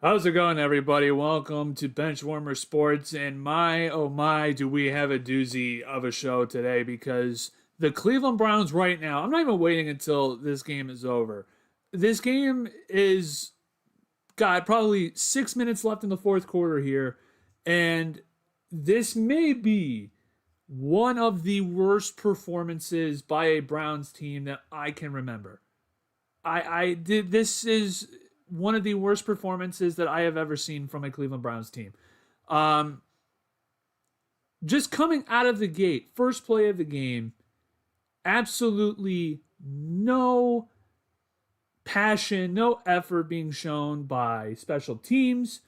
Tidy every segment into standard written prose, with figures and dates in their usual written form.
How's it going, everybody? Welcome to Benchwarmer Sports, and my oh my, do we have a doozy of a show today because the Cleveland Browns right now, I'm not even waiting until this game is over. This game is got probably 6 minutes left in the fourth quarter here, and this may be one of the worst performances by a Browns team that I can remember. I did this is one of the worst performances that I have ever seen from a Cleveland Browns team. Um, just coming out of the gate, first play of the game, absolutely no passion, no effort being shown by special teams,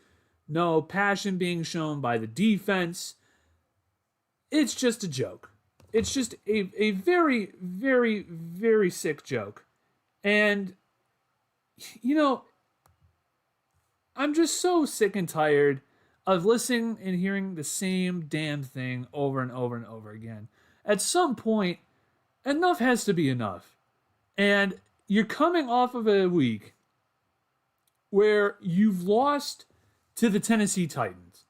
no passion being shown by the defense. It's just a joke. It's just a very, very, very sick joke. And, you know, I'm just so sick and tired of listening and hearing the same damn thing over and over and over again. At some point, enough has to be enough. And you're coming off of a week where you've lost to the Tennessee Titans.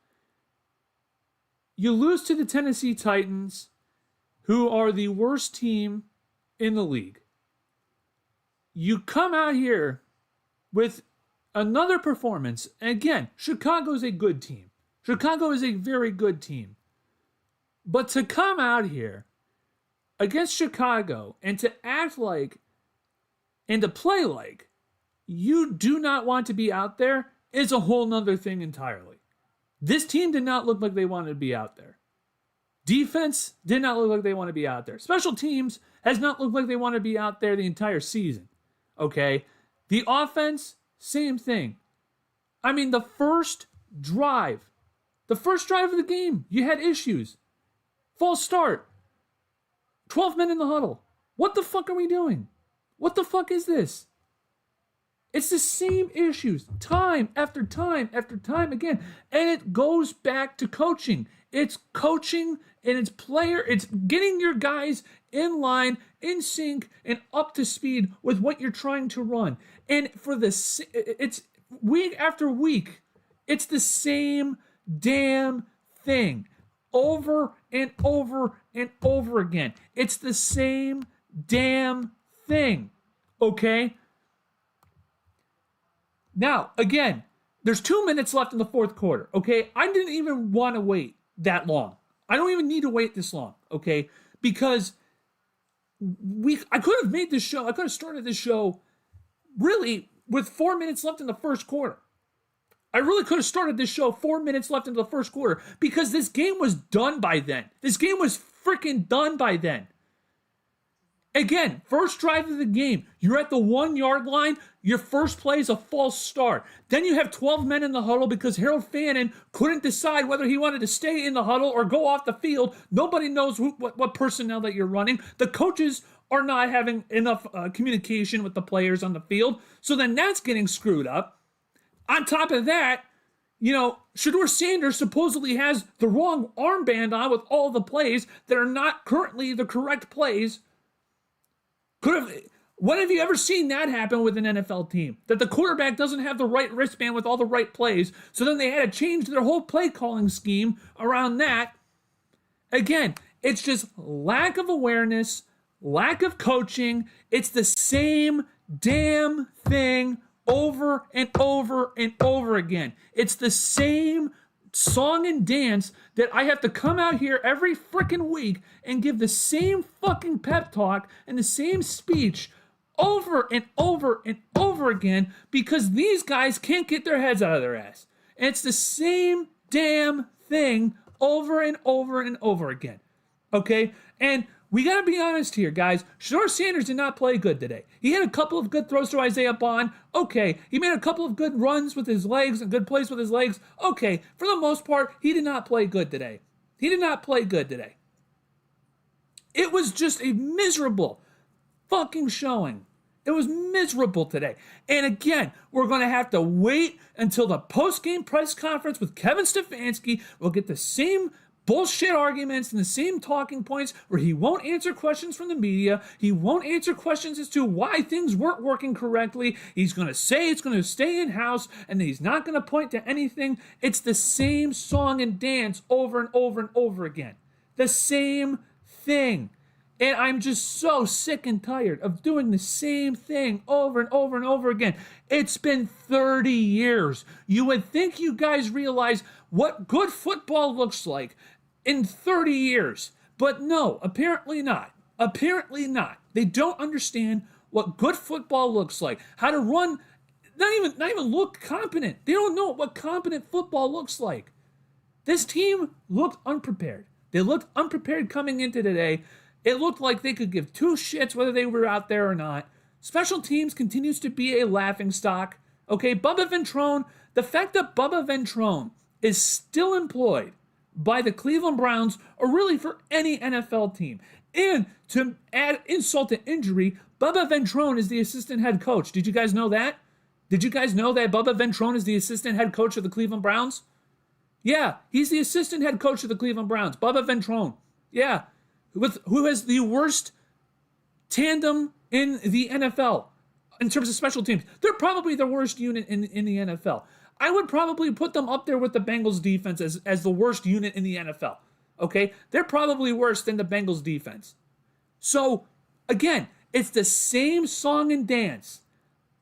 You lose to the Tennessee Titans, who are the worst team in the league. You come out here with another performance. And again, Chicago is a good team. Chicago is a very good team. But to come out here against Chicago and to act like and to play like you do not want to be out there is a whole nother thing entirely. This team did not look like they wanted to be out there. Defense did not look like they want to be out there. Special teams has not looked like they want to be out there the entire season. Okay? The offense, same thing. I mean, the first drive of the game, you had issues. False start. 12 men in the huddle. What the fuck are we doing? What the fuck is this? It's the same issues time after time after time again. And it goes back to coaching. It's coaching and it's player. It's getting your guys in line, in sync, and up to speed with what you're trying to run. And for this, it's week after week, it's the same damn thing over and over and over again. It's the same damn thing. Okay? Now, again, there's 2 minutes left in the fourth quarter. Okay? I didn't even want to wait that long. I don't even need to wait this long. Okay? Because I could have made this show, I could have started this show really with 4 minutes left in the first quarter. I really could have started this show 4 minutes left into the first quarter because this game was done by then. This game was freaking done by then. Again, first drive of the game, you're at the 1 yard line. Your first play is a false start. Then you have 12 men in the huddle because Harold Fannin couldn't decide whether he wanted to stay in the huddle or go off the field. Nobody knows what personnel that you're running. The coaches are not having enough communication with the players on the field. So then that's getting screwed up. On top of that, Shedeur Sanders supposedly has the wrong armband on with all the plays that are not currently the correct plays. When have you ever seen that happen with an NFL team? That the quarterback doesn't have the right wristband with all the right plays, so then they had to change their whole play calling scheme around that. Again, it's just lack of awareness, lack of coaching. It's the same damn thing over and over and over again. It's the same song and dance that I have to come out here every freaking week and give the same fucking pep talk and the same speech over and over and over again because these guys can't get their heads out of their ass. And it's the same damn thing over and over and over again. Okay? And we got to be honest here, guys. Shedeur Sanders did not play good today. He had a couple of good throws to Isaiah Bond. Okay. He made a couple of good runs with his legs and good plays with his legs. Okay. For the most part, he did not play good today. He did not play good today. It was just a miserable fucking showing. It was miserable today. And again, we're going to have to wait until the post-game press conference with Kevin Stefanski. We'll get the same bullshit arguments and the same talking points where he won't answer questions from the media. He won't answer questions as to why things weren't working correctly. He's going to say it's going to stay in-house and he's not going to point to anything. It's the same song and dance over and over and over again. The same thing. And I'm just so sick and tired of doing the same thing over and over and over again. It's been 30 years. You would think you guys realize what good football looks like in 30 years. But no, apparently not. Apparently not. They don't understand what good football looks like. How to run, not even look competent. They don't know what competent football looks like. This team looked unprepared. They looked unprepared coming into today. It looked like they could give two shits whether they were out there or not. Special teams continues to be a laughingstock. Okay, Bubba Ventrone, the fact that Bubba Ventrone is still employed by the Cleveland Browns or really for any NFL team. And to add insult to injury, Bubba Ventrone is the assistant head coach. Did you guys know that? Did you guys know that Bubba Ventrone is the assistant head coach of the Cleveland Browns? Yeah, he's the assistant head coach of the Cleveland Browns. Bubba Ventrone. Yeah. Who has the worst tandem in the NFL in terms of special teams. They're probably the worst unit in the NFL. I would probably put them up there with the Bengals defense as the worst unit in the NFL. Okay? They're probably worse than the Bengals defense. So, again, it's the same song and dance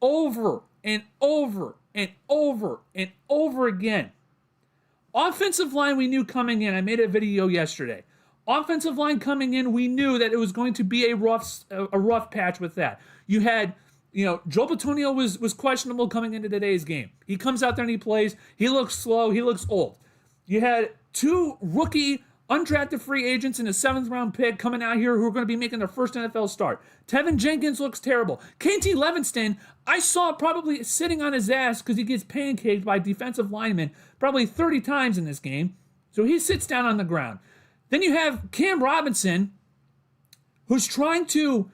over and over and over and over again. Offensive line we knew coming in. I made a video yesterday. Offensive line coming in, we knew that it was going to be a rough patch with that. You had, Joe Bitonio was questionable coming into today's game. He comes out there and he plays. He looks slow. He looks old. You had two rookie undrafted free agents in a 7th-round pick coming out here who are going to be making their first NFL start. Tevin Jenkins looks terrible. KT Levinston, I saw probably sitting on his ass because he gets pancaked by defensive linemen probably 30 times in this game. So he sits down on the ground. Then you have Cam Robinson, who's trying to,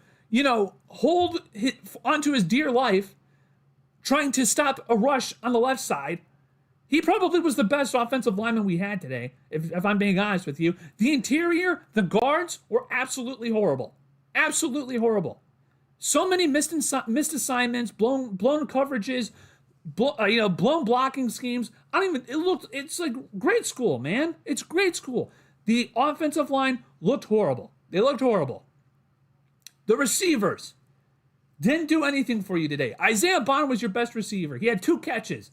hold onto his dear life, trying to stop a rush on the left side. He probably was the best offensive lineman we had today, if I'm being honest with you. The interior, the guards were absolutely horrible. Absolutely horrible. So many missed assignments, blown coverages, blown blocking schemes. It's like grade school, man. It's grade school. The offensive line looked horrible. They looked horrible. The receivers didn't do anything for you today. Isaiah Bond was your best receiver. He had two catches.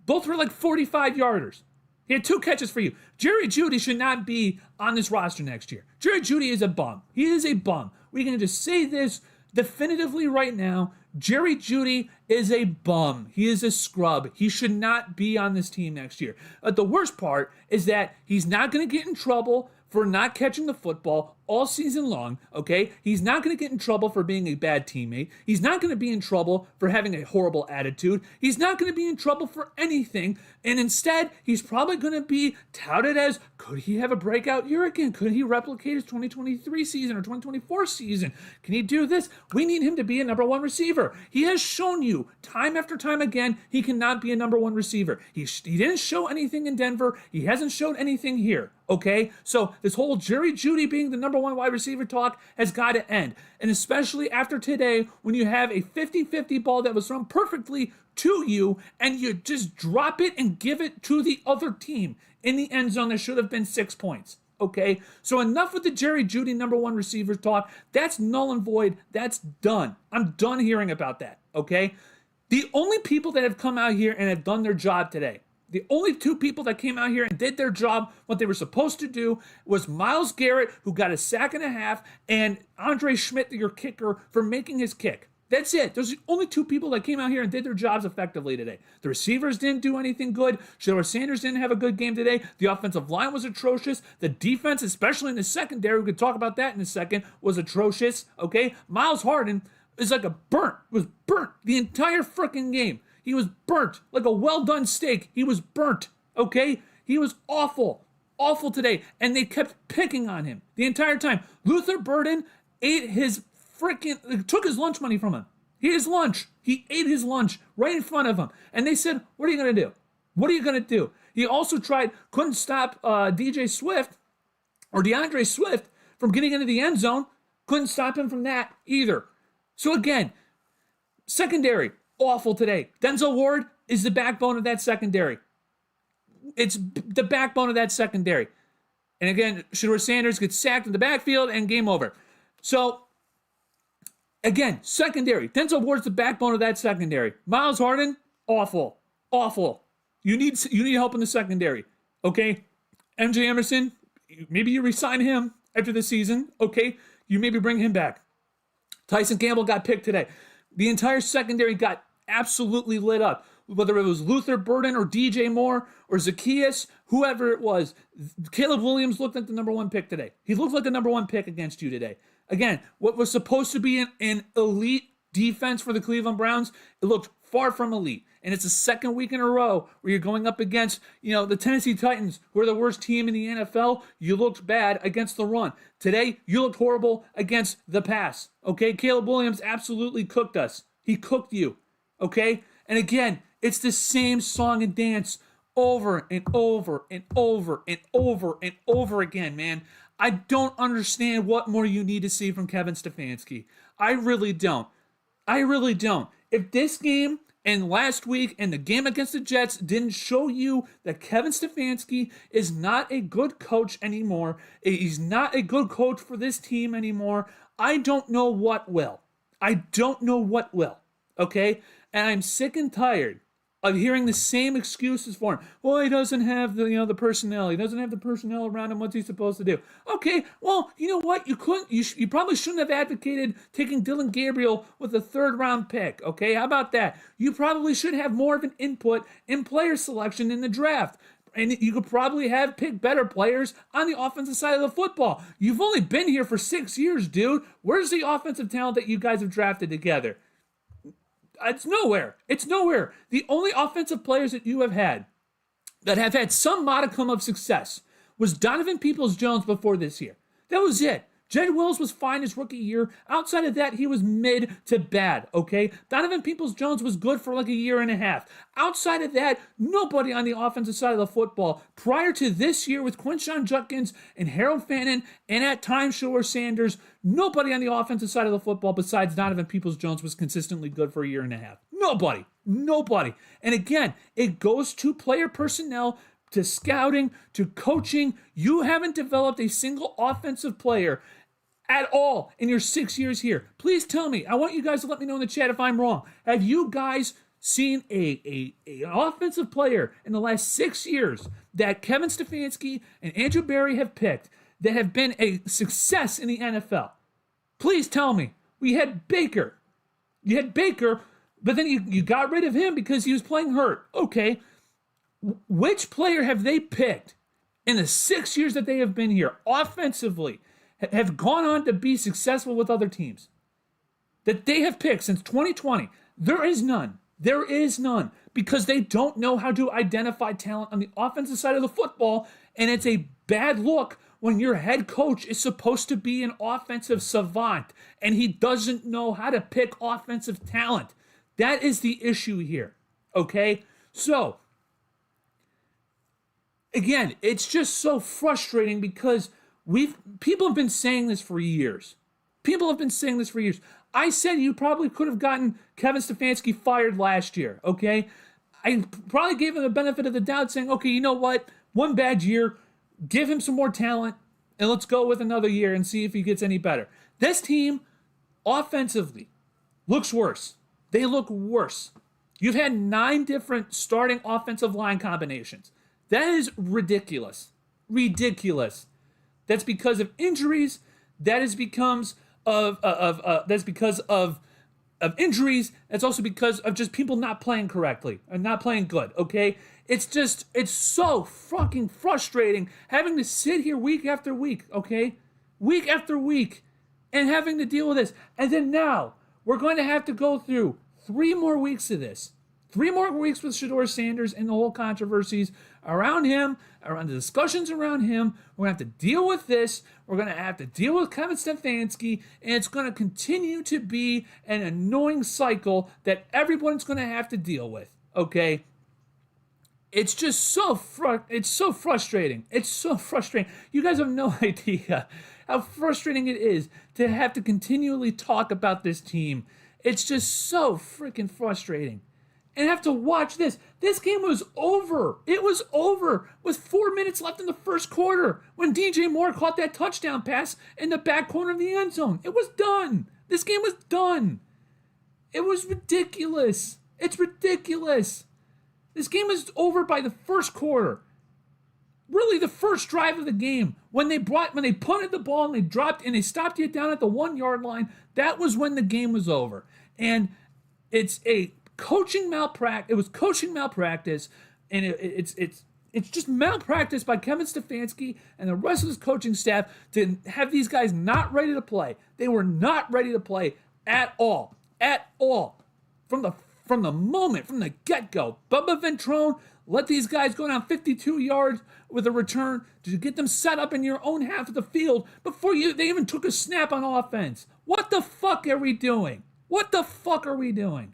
Both were like 45-yarders. He had two catches for you. Jerry Jeudy should not be on this roster next year. Jerry Jeudy is a bum. He is a bum. We're going to just say this definitively right now. Jerry Jeudy is a bum. He is a scrub. He should not be on this team next year. But the worst part is that he's not going to get in trouble for not catching the football all season long, okay? He's not going to get in trouble for being a bad teammate. He's not going to be in trouble for having a horrible attitude. He's not going to be in trouble for anything. And instead, he's probably going to be touted as, could he have a breakout year again? Could he replicate his 2023 season or 2024 season? Can he do this? We need him to be a number one receiver. He has shown you time after time again he cannot be a number one receiver. He didn't show anything in Denver. He hasn't showed anything here. Okay, so this whole Jerry Jeudy being the number one wide receiver talk has got to end. And especially after today, when you have a 50-50 ball that was thrown perfectly to you, and you just drop it and give it to the other team in the end zone that should have been 6 points. Okay, so enough with the Jerry Jeudy number one receiver talk. That's null and void. That's done. I'm done hearing about that. Okay, the only people that have come out here and have done their job today, the only two people that came out here and did their job, what they were supposed to do, was Myles Garrett, who got a sack and a half, and Andre Schmidt, your kicker, for making his kick. That's it. Those are the only two people that came out here and did their jobs effectively today. The receivers didn't do anything good. Shedeur Sanders didn't have a good game today. The offensive line was atrocious. The defense, especially in the secondary, we could talk about that in a second, was atrocious. Okay? Miles Harden is like was burnt the entire freaking game. He was burnt like a well-done steak. He was burnt, okay? He was awful today, and they kept picking on him the entire time. Luther Burden took his lunch money from him. He ate his lunch right in front of him, and they said, what are you going to do? What are you going to do? He also couldn't stop DeAndre Swift from getting into the end zone. Couldn't stop him from that either. So again, secondary, awful today. Denzel Ward is the backbone of that secondary. It's the backbone of that secondary. And again, Shedeur Sanders gets sacked in the backfield and game over. So, again, secondary. Denzel Ward's the backbone of that secondary. Miles Harden, awful. Awful. You need help in the secondary. Okay? MJ Emerson, maybe you resign him after the season. Okay? You maybe bring him back. Tyson Campbell got picked today. The entire secondary got absolutely lit up. Whether it was Luther Burden or DJ Moore or Zacchaeus, whoever it was, Caleb Williams looked like the number one pick today. He looked like the number one pick against you today. Again, what was supposed to be an elite defense for the Cleveland Browns, it looked far from elite. And it's the second week in a row where you're going up against, the Tennessee Titans, who are the worst team in the NFL. You looked bad against the run. Today, you looked horrible against the pass. Okay? Caleb Williams absolutely cooked us. He cooked you. Okay? And again, it's the same song and dance over and over and over and over and over again, man. I don't understand what more you need to see from Kevin Stefanski. I really don't. If this game and last week and the game against the Jets didn't show you that Kevin Stefanski is not a good coach anymore, he's not a good coach for this team anymore, I don't know what will. Okay? And I'm sick and tired of hearing the same excuses for him. Well, he doesn't have the personnel. He doesn't have the personnel around him. What's he supposed to do? Okay, well, you know what? You probably shouldn't have advocated taking Dylan Gabriel with a third-round pick. Okay, how about that? You probably should have more of an input in player selection in the draft. And you could probably have picked better players on the offensive side of the football. You've only been here for 6 years, dude. Where's the offensive talent that you guys have drafted together? It's nowhere. The only offensive players that you have had that have had some modicum of success was Donovan Peoples-Jones before this year. That was it. Jed Wills was fine his rookie year. Outside of that, he was mid to bad, okay? Donovan Peoples-Jones was good for like a year and a half. Outside of that, nobody on the offensive side of the football prior to this year with Quinshon Judkins and Harold Fannin and at times Shedeur Sanders, nobody on the offensive side of the football besides Donovan Peoples-Jones was consistently good for a year and a half. Nobody. And again, it goes to player personnel, to scouting, to coaching. You haven't developed a single offensive player at all in your 6 years here. Please tell me. I want you guys to let me know in the chat if I'm wrong. Have you guys seen an offensive player in the last 6 years that Kevin Stefanski and Andrew Berry have picked that have been a success in the NFL? Please tell me. You had Baker, but then you got rid of him because he was playing hurt. Okay. Which player have they picked in the 6 years that they have been here offensively have gone on to be successful with other teams that they have picked since 2020? There is none. Because they don't know how to identify talent on the offensive side of the football, and it's a bad look when your head coach is supposed to be an offensive savant and he doesn't know how to pick offensive talent. That is the issue here, okay? So, again, it's just so frustrating because people have been saying this for years. I said you probably could have gotten Kevin Stefanski fired last year, okay? I probably gave him the benefit of the doubt saying, okay, you know what? One bad year, give him some more talent, and let's go with another year and see if he gets any better. This team, offensively, looks worse. They look worse. You've had 9 different starting offensive line combinations. That is ridiculous. That's because of injuries. That's because of injuries. That's also because of just people not playing correctly and not playing good, okay? It's so fucking frustrating having to sit here week after week, okay? Week after week and having to deal with this. And then now we're going to have to go through 3 more weeks of this. 3 more weeks with Shedeur Sanders and the whole controversies around him, around the discussions around him. We're going to have to deal with this. We're going to have to deal with Kevin Stefanski, and it's going to continue to be an annoying cycle that everyone's going to have to deal with, okay? It's just it's so frustrating. It's so frustrating. You guys have no idea how frustrating it is to have to continually talk about this team. It's just so freaking frustrating. And have to watch this. This game was over. It was over with 4 minutes left in the first quarter when DJ Moore caught that touchdown pass in the back corner of the end zone. It was done. This game was done. It was ridiculous. It's ridiculous. This game was over by the first quarter. Really, the first drive of the game, when they punted the ball and they dropped and they stopped it down at the 1 yard line, that was when the game was over. And it's a coaching malpractice. It was coaching malpractice, and it's just malpractice by Kevin Stefanski and the rest of his coaching staff to have these guys not ready to play. They were not ready to play at all, from the moment, from the get-go. Bubba Ventrone let these guys go down 52 yards with a return to get them set up in your own half of the field before they even took a snap on offense. What the fuck are we doing? What the fuck are we doing?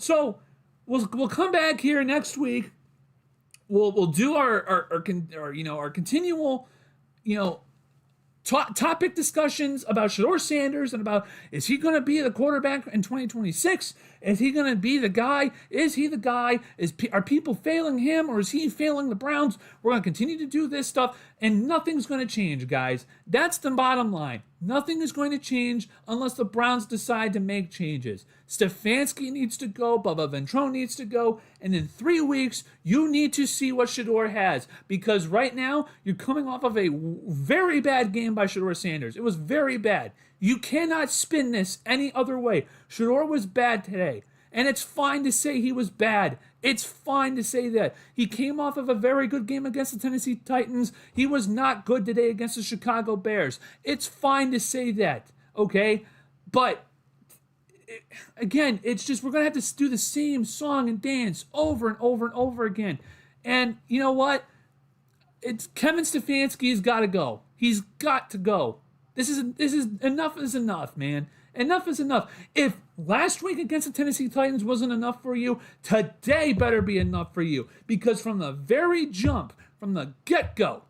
So we'll come back here next week. We'll do our continual topic discussions about Shedeur Sanders and about, is he going to be the quarterback in 2026? Is he going to be the guy? Is he the guy? Are people failing him, or is he failing the Browns? We're going to continue to do this stuff, and nothing's going to change, guys. That's the bottom line. Nothing is going to change unless the Browns decide to make changes. Stefanski needs to go. Bubba Ventrone needs to go. And in 3 weeks, you need to see what Shedeur has. Because right now, you're coming off of a very bad game by Shedeur Sanders. It was very bad. You cannot spin this any other way. Shedeur was bad today. And it's fine to say he was bad. It's fine to say that. He came off of a very good game against the Tennessee Titans. He was not good today against the Chicago Bears. It's fine to say that, okay? But, again, it's just we're going to have to do the same song and dance over and over and over again. And you know what? It's Kevin Stefanski's got to go. He's got to go. This is enough is enough, man. Enough is enough. If last week against the Tennessee Titans wasn't enough for you, today better be enough for you. Because from the very jump, from the get-go,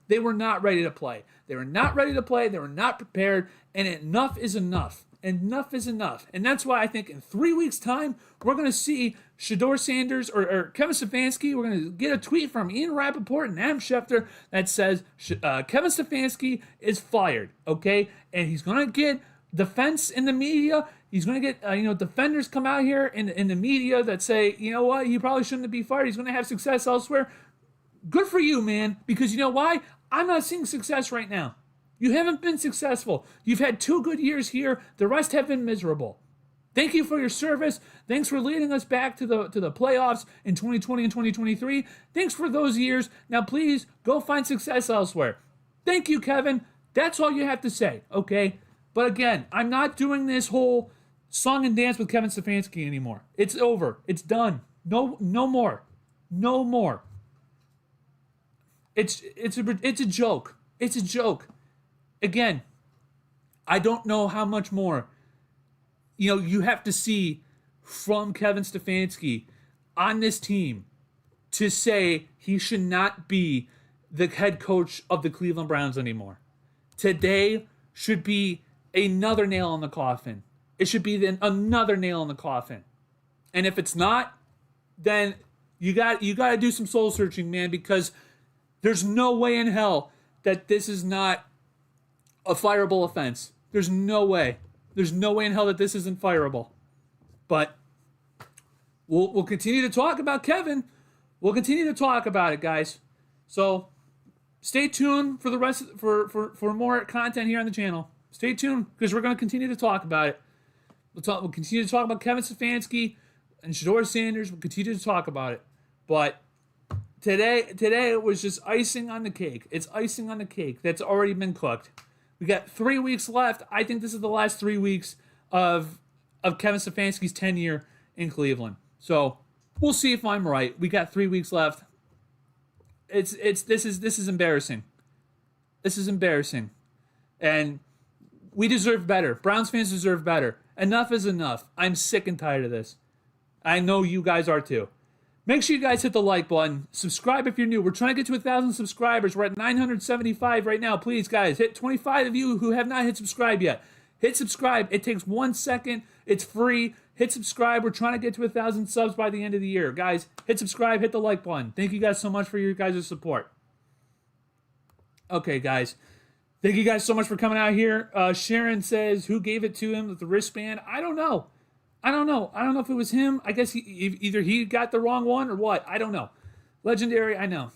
they were not ready to play. They were not ready to play. They were not prepared. And enough is enough. Enough is enough. And that's why I think in 3 weeks' time, we're going to see Shedeur Sanders or Kevin Stefanski. We're going to get a tweet from Ian Rappaport and Adam Schefter that says Kevin Stefanski is fired, okay? And he's going to get defense in the media. He's going to get defenders come out here in the media that say, you know what, he probably shouldn't be fired. He's going to have success elsewhere. Good for you, man, because you know why? I'm not seeing success right now. You haven't been successful. You've had 2 good years here. The rest have been miserable. Thank you for your service. Thanks for leading us back to the playoffs in 2020 and 2023. Thanks for those years. Now, please go find success elsewhere. Thank you, Kevin. That's all you have to say, okay? But again, I'm not doing this whole song and dance with Kevin Stefanski anymore. It's over. It's done. No more. No more. It's a joke. It's a joke. Again, I don't know how much more, you have to see from Kevin Stefanski on this team to say he should not be the head coach of the Cleveland Browns anymore. Today should be another nail in the coffin. It should be another nail in the coffin. And if it's not, then you got to do some soul searching, man, because there's no way in hell that this is not a fireable offense. There's no way. There's no way in hell that this isn't fireable. But we'll continue to talk about Kevin. We'll continue to talk about it, guys. So stay tuned for the rest for more content here on the channel. Stay tuned because we're going to continue to talk about it. We'll continue to talk about Kevin Stefanski and Shedeur Sanders. We'll continue to talk about it. But today it was just icing on the cake. It's icing on the cake that's already been cooked. We got 3 weeks left. I think this is the last 3 weeks of Kevin Stefanski's tenure in Cleveland. So we'll see if I'm right. We got 3 weeks left. This is embarrassing. This is embarrassing. And we deserve better. Browns fans deserve better. Enough is enough. I'm sick and tired of this. I know you guys are too. Make sure you guys hit the like button. Subscribe if you're new. We're trying to get to 1,000 subscribers. We're at 975 right now. Please, guys, hit 25 of you who have not hit subscribe yet. Hit subscribe. It takes 1 second. It's free. Hit subscribe. We're trying to get to 1,000 subs by the end of the year. Guys, hit subscribe. Hit the like button. Thank you guys so much for your guys' support. Okay, guys. Thank you guys so much for coming out here. Sharon says, who gave it to him with the wristband? I don't know. I don't know if it was him. I guess either he got the wrong one or what. I don't know. Legendary, I know.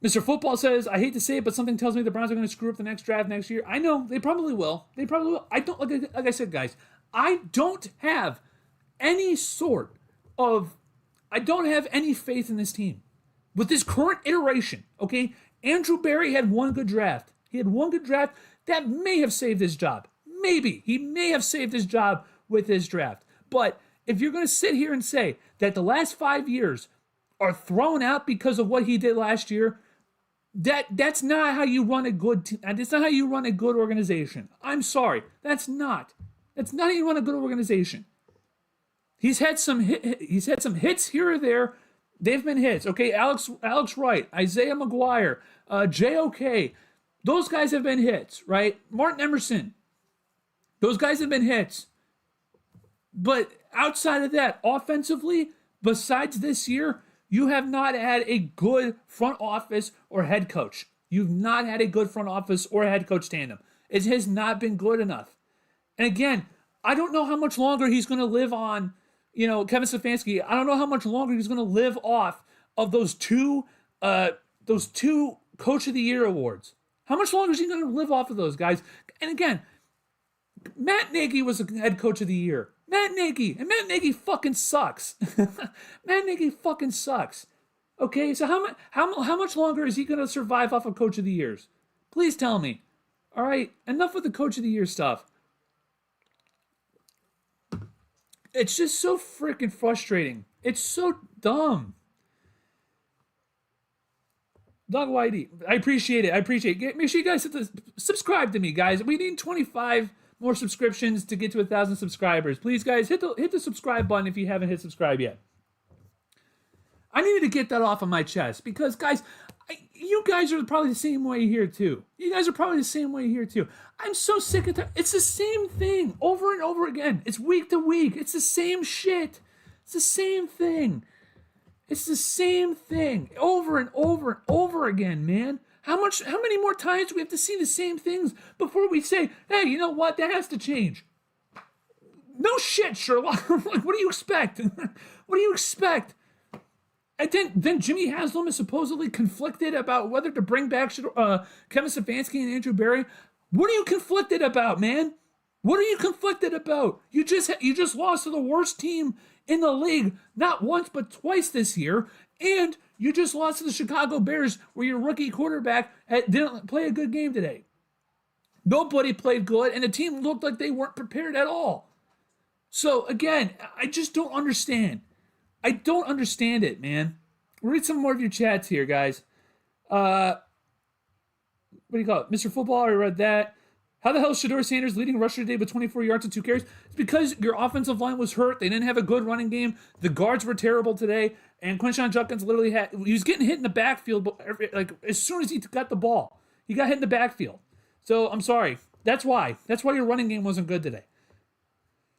Mr. Football says, I hate to say it, but something tells me the Browns are going to screw up the next draft next year. I know. They probably will. I don't, like I said, guys, I don't have any faith in this team. With this current iteration, okay? Andrew Berry had one good draft. He had one good draft that may have saved his job. Maybe. He may have saved his job with his draft. But if you're going to sit here and say that the last 5 years are thrown out because of what he did last year, that's not how you run a good team. That's not how you run a good organization. I'm sorry. That's not how you run a good organization. He's had some hits here or there. They've been hits. Okay, Alex Wright, Isaiah McGuire, JOK. Those guys have been hits, right? Martin Emerson. Those guys have been hits. But outside of that, offensively, besides this year, you have not had a good front office or head coach. You've not had a good front office or head coach tandem. It has not been good enough. And again, I don't know how much longer he's going to live on, Kevin Stefanski. I don't know how much longer he's going to live off of those two Coach of the Year awards. How much longer is he going to live off of those guys? And again, Matt Nagy was the head coach of the year. Matt Nagy fucking sucks. Matt Nagy fucking sucks. Okay, so how much longer is he going to survive off of Coach of the Years? Please tell me. All right, enough with the Coach of the Year stuff. It's just so freaking frustrating. It's so dumb. Dog Whitey, I appreciate it. Make sure you guys subscribe to me, guys. We need 25 more subscriptions to get to 1,000 subscribers. Please, guys, hit the subscribe button if you haven't hit subscribe yet. I needed to get that off of my chest because, guys, you guys are probably the same way here too. I'm so sick of that. It's the same thing over and over again. It's week to week. It's the same shit. It's the same thing. Over and over and over again, man. How many more times do we have to see the same things before we say, hey, you know what? That has to change. No shit, Sherlock. Like, what do you expect? And then Jimmy Haslam is supposedly conflicted about whether to bring back Kevin Stefanski and Andrew Berry. What are you conflicted about, man? What are you conflicted about? You just lost to the worst team in the league, not once but twice this year, and you just lost to the Chicago Bears, where your rookie quarterback didn't play a good game today. Nobody played good, and the team looked like they weren't prepared at all. So again, I just don't understand. I don't understand it, man. We'll read some more of your chats here, guys. What do you call it? Mr. Football, I read that. How the hell is Shedeur Sanders leading rusher today with 24 yards and 2 carries? It's because your offensive line was hurt. They didn't have a good running game. The guards were terrible today. And Quinshon Judkins literally he was getting hit in the backfield, but like as soon as he got the ball, he got hit in the backfield. So I'm sorry. That's why your running game wasn't good today.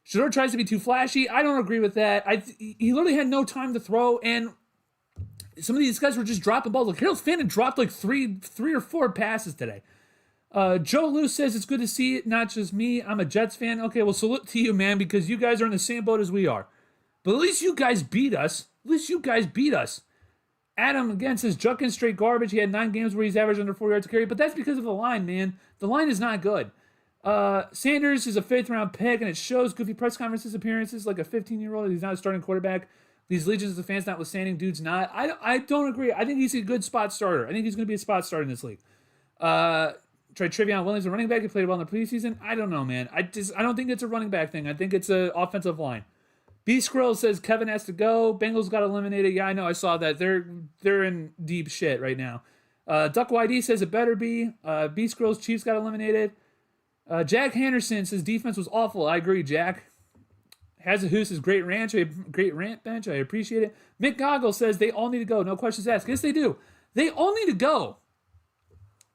Shedeur tries to be too flashy. I don't agree with that. He literally had no time to throw, and some of these guys were just dropping balls. Like Harold Fannin dropped like three or four passes today. Joe Lou says it's good to see it, not just me. I'm a Jets fan. Okay, well, salute to you, man, because you guys are in the same boat as we are. But at least you guys beat us. Adam, again, says Judkins straight garbage. He had 9 games where he's averaged under 4 yards a carry, but that's because of the line, man. The line is not good. Sanders is a 5th-round pick, and it shows goofy press conferences appearances like a 15-year-old. He's not a starting quarterback. These legions of fans notwithstanding, dude's not. I don't agree. I think he's a good spot starter. I think he's going to be a spot starter in this league. Tried Trevion Williams, a running back. He played well in the preseason. I don't know, man. I don't think it's a running back thing. I think it's an offensive line. B Skrill says Kevin has to go. Bengals got eliminated. Yeah, I know. I saw that. They're in deep shit right now. Duck YD says it better be. B Skrill's Chiefs got eliminated. Jack Henderson says defense was awful. I agree, Jack. Hazahus is great rant bench. I appreciate it. Mick Goggle says they all need to go. No questions asked. Yes, they do. They all need to go.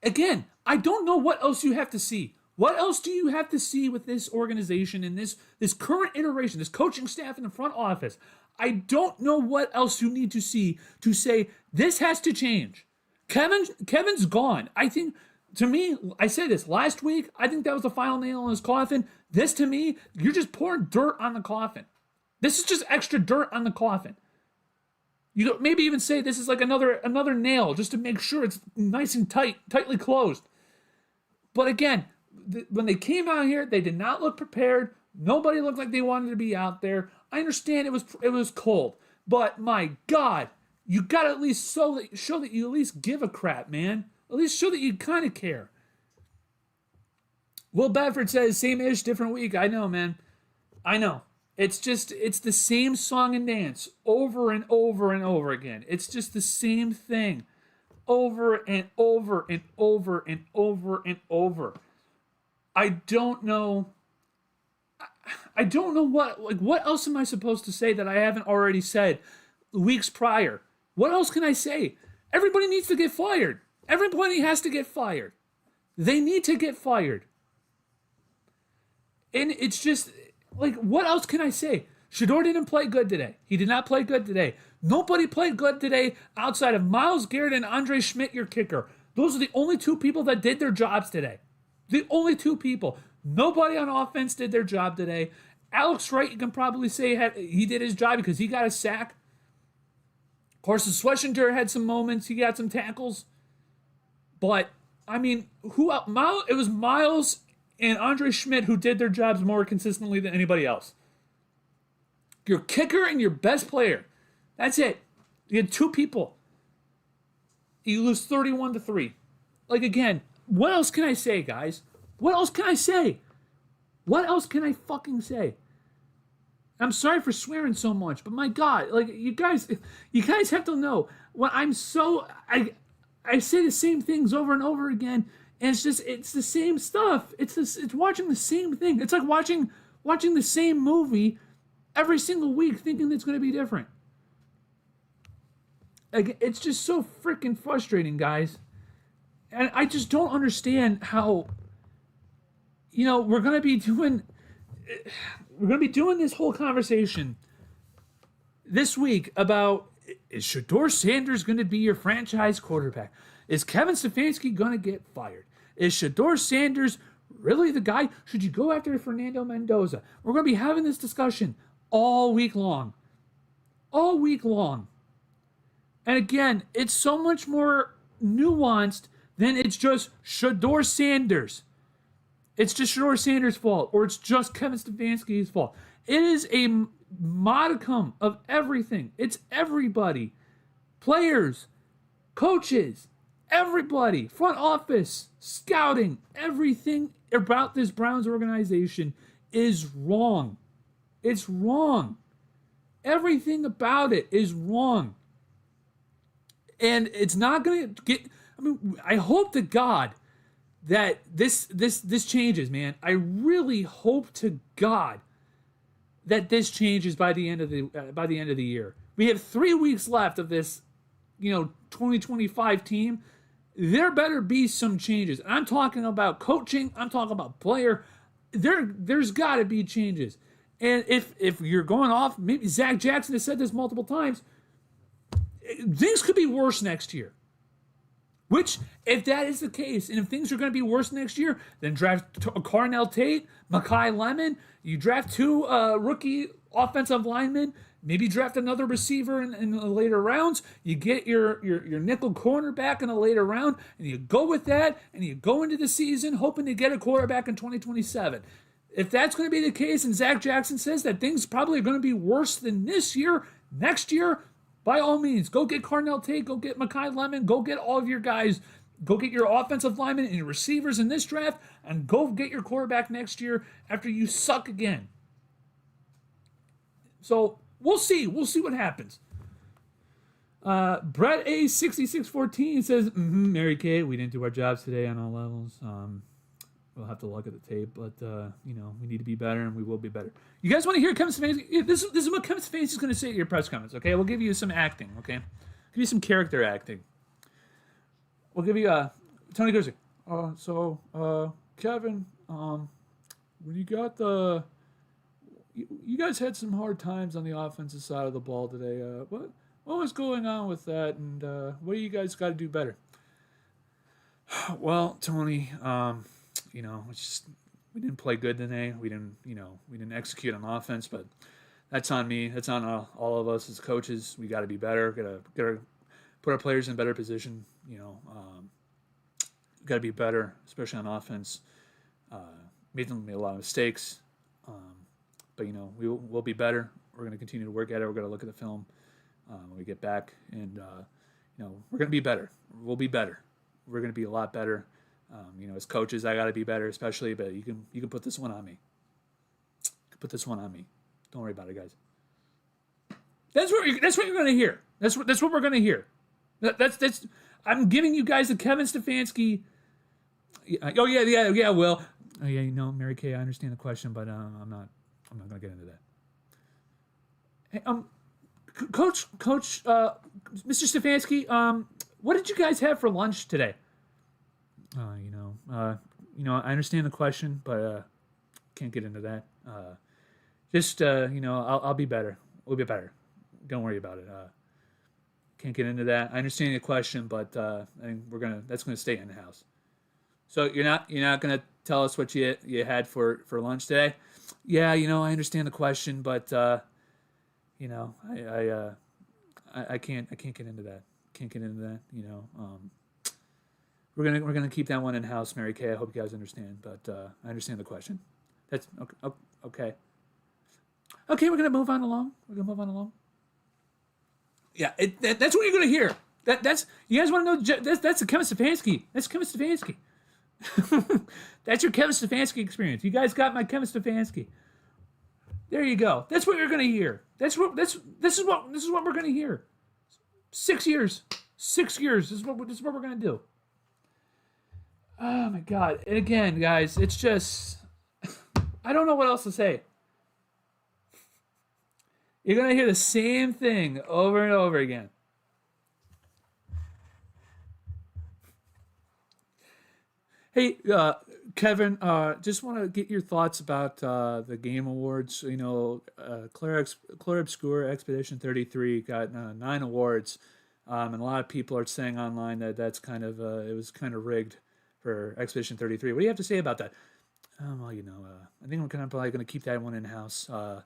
Again, I don't know what else you have to see. What else do you have to see with this organization and this current iteration, this coaching staff in the front office? I don't know what else you need to see to say this has to change. Kevin's gone. I think, to me, I said this last week, I think that was the final nail in his coffin. This, to me, you're just pouring dirt on the coffin. This is just extra dirt on the coffin. You could maybe even say this is like another nail just to make sure it's nice and tightly closed. But again, when they came out here, they did not look prepared. Nobody looked like they wanted to be out there. I understand it was cold, but my God, you got to at least show that you at least give a crap, man. At least show that you kind of care. Will Bedford says, same-ish, different week. I know, man. I know. It's the same song and dance over and over and over again. It's just the same thing over and over and over and over and over. I don't know what else am I supposed to say that I haven't already said weeks prior? What else can I say? Everybody needs to get fired. Everybody has to get fired. They need to get fired. And it's just, like, what else can I say? Shedeur didn't play good today. He did not play good today. Nobody played good today outside of Myles Garrett and Andre Schmidt, your kicker. Those are the only two people that did their jobs today. The only two people. Nobody on offense did their job today. Alex Wright, you can probably say he did his job because he got a sack. Carson Schwarzenegger had some moments. He got some tackles. But, I mean, it was Myles and Andre Schmidt who did their jobs more consistently than anybody else. Your kicker and your best player. That's it. You had two people. You lose 31-3. Like, again, what else can I say, guys? What else can I say? What else can I fucking say? I'm sorry for swearing so much, but my God, like, you guys have to know when I say the same things over and over again, and it's the same stuff. It's watching the same thing. It's like watching the same movie every single week, thinking it's going to be different. Like, it's just so freaking frustrating, guys. And I just don't understand how, we're going to be doing this whole conversation this week about, is Shedeur Sanders going to be your franchise quarterback? Is Kevin Stefanski going to get fired? Is Shedeur Sanders really the guy? Should you go after Fernando Mendoza? We're going to be having this discussion all week long. All week long. And again, it's so much more nuanced than it's just Shedeur Sanders. It's just Shedeur Sanders' fault, or it's just Kevin Stefanski's fault. It is a modicum of everything. It's everybody. Players, coaches, everybody, front office, scouting, everything about this Browns organization is wrong. It's wrong. Everything about it is wrong. And it's not going to get, I hope to God that this changes, man. I really hope to God that this changes by the end of the year. We have 3 weeks left of this, 2025 team. There better be some changes. And I'm talking about coaching. I'm talking about player. There's got to be changes. And if you're going off, maybe Zach Jackson has said this multiple times, things could be worse next year. Which, if that is the case, and if things are going to be worse next year, then draft Carnell Tate, Mekhi Lemon. You draft 2 rookie offensive linemen. Maybe draft another receiver in the later rounds. You get your nickel cornerback in a later round, and you go with that, and you go into the season hoping to get a quarterback in 2027. If that's going to be the case, and Zach Jackson says that things probably are going to be worse than this year, next year, by all means, go get Carnell Tate, go get Mekhi Lemon, go get all of your guys, go get your offensive linemen and your receivers in this draft, and go get your quarterback next year after you suck again. So, we'll see. We'll see what happens. Brett A6614 says, Mary Kay, we didn't do our jobs today on all levels. We'll have to look at the tape, but we need to be better, and we will be better. You guys want to hear Kevin Stefanski? This is what Kevin Stefanski is going to say at your press conference. Okay, we'll give you some acting. Okay, give you some character acting. We'll give you Tony Guzzi. Kevin, when you got you guys had some hard times on the offensive side of the ball today. What was going on with that, and what do you guys got to do better? Well, Tony, it's just we didn't play good today. We didn't execute on offense, but that's on me. That's on all of us as coaches. We got to be better. Got to put our players in a better position. Got to be better, especially on offense. Made a lot of mistakes, but we'll be better. We're going to continue to work at it. We're going to look at the film when we get back, and we're going to be better. We'll be better. We're going to be a lot better. As coaches, I got to be better, especially. But you can put this one on me. You can put this one on me. Don't worry about it, guys. That's what you're going to hear. That's what we're going to hear. That's. I'm giving you guys the Kevin Stefanski. Oh yeah, Will. Oh yeah, Mary Kay, I understand the question, but I'm not going to get into that. Hey, Coach, Mr. Stefanski, what did you guys have for lunch today? I understand the question, but can't get into that. I'll be better. We'll be better. Don't worry about it. Can't get into that. I understand the question, but I think that's gonna stay in the house. So you're not gonna tell us what you had for lunch today? Yeah, I understand the question, but I can't get into that. Can't get into that. We're gonna keep that one in house, Mary Kay. I hope you guys understand, but I understand the question. That's okay. Okay, we're gonna move on along. Yeah, that's what you're gonna hear. That's you guys want to know? That's the Kevin Stefanski. That's Kevin Stefanski. That's your Kevin Stefanski experience. You guys got my Kevin Stefanski. There you go. That's what you're gonna hear. This is what we're gonna hear. 6 years. 6 years. This is what we're gonna do. Oh my God! And again, guys, it's just I don't know what else to say. You're going to hear the same thing over and over again. Hey, Kevin, just want to get your thoughts about the Game Awards. Claire Obscure Expedition 33 got 9 awards, and a lot of people are saying online that that's kind of it was kind of rigged for Expedition 33. What do you have to say about that? I think I'm probably going to keep that one in house. I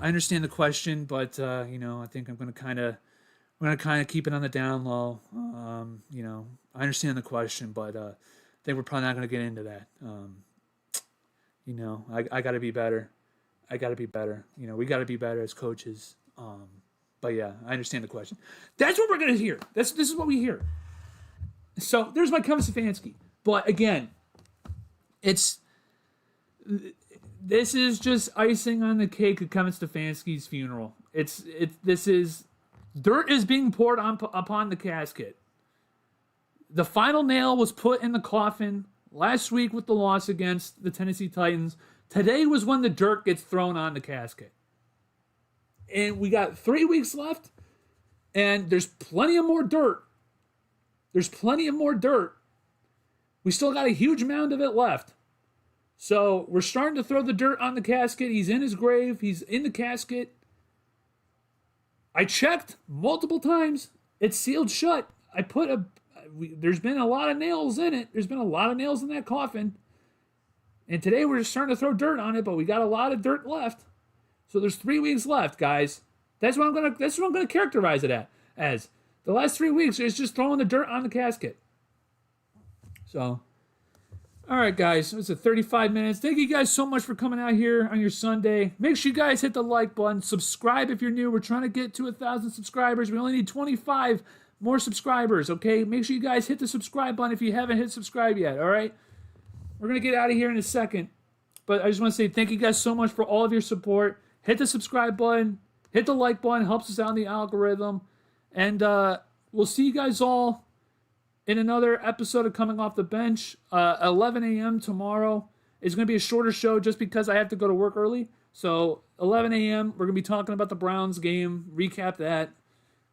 understand the question, but I think we're gonna kind of keep it on the down low. I understand the question, but I think we're probably not gonna get into that. I got to be better. We got to be better as coaches. But yeah, I understand the question. That's what we're gonna hear. This is what we hear. So there's my Kevin Stefanski. But again, this is just icing on the cake of Kevin Stefanski's funeral. Dirt is being poured upon the casket. The final nail was put in the coffin last week with the loss against the Tennessee Titans. Today was when the dirt gets thrown on the casket. And we got 3 weeks left, and there's plenty of more dirt. We still got a huge mound of it left. So we're starting to throw the dirt on the casket. He's in his grave. He's in the casket. I checked multiple times. It's sealed shut. There's been a lot of nails in it. There's been a lot of nails in that coffin. And today we're just starting to throw dirt on it, but we got a lot of dirt left. So there's 3 weeks left, guys. That's what I'm gonna characterize it as. The last 3 weeks is just throwing the dirt on the casket. So, all right, guys. It was 35 minutes. Thank you guys so much for coming out here on your Sunday. Make sure you guys hit the like button. Subscribe if you're new. We're trying to get to 1,000 subscribers. We only need 25 more subscribers, okay? Make sure you guys hit the subscribe button if you haven't hit subscribe yet, all right? We're going to get out of here in a second. But I just want to say thank you guys so much for all of your support. Hit the subscribe button. Hit the like button. Helps us out in the algorithm. And we'll see you guys all in another episode of Coming Off the Bench. 11 a.m. tomorrow. It's going to be a shorter show just because I have to go to work early. So 11 a.m. we're going to be talking about the Browns game, recap that,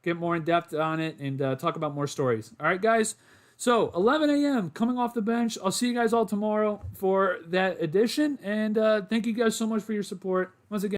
get more in depth on it, and talk about more stories. All right, guys. So 11 a.m. Coming Off the Bench. I'll see you guys all tomorrow for that edition. And thank you guys so much for your support. Once again,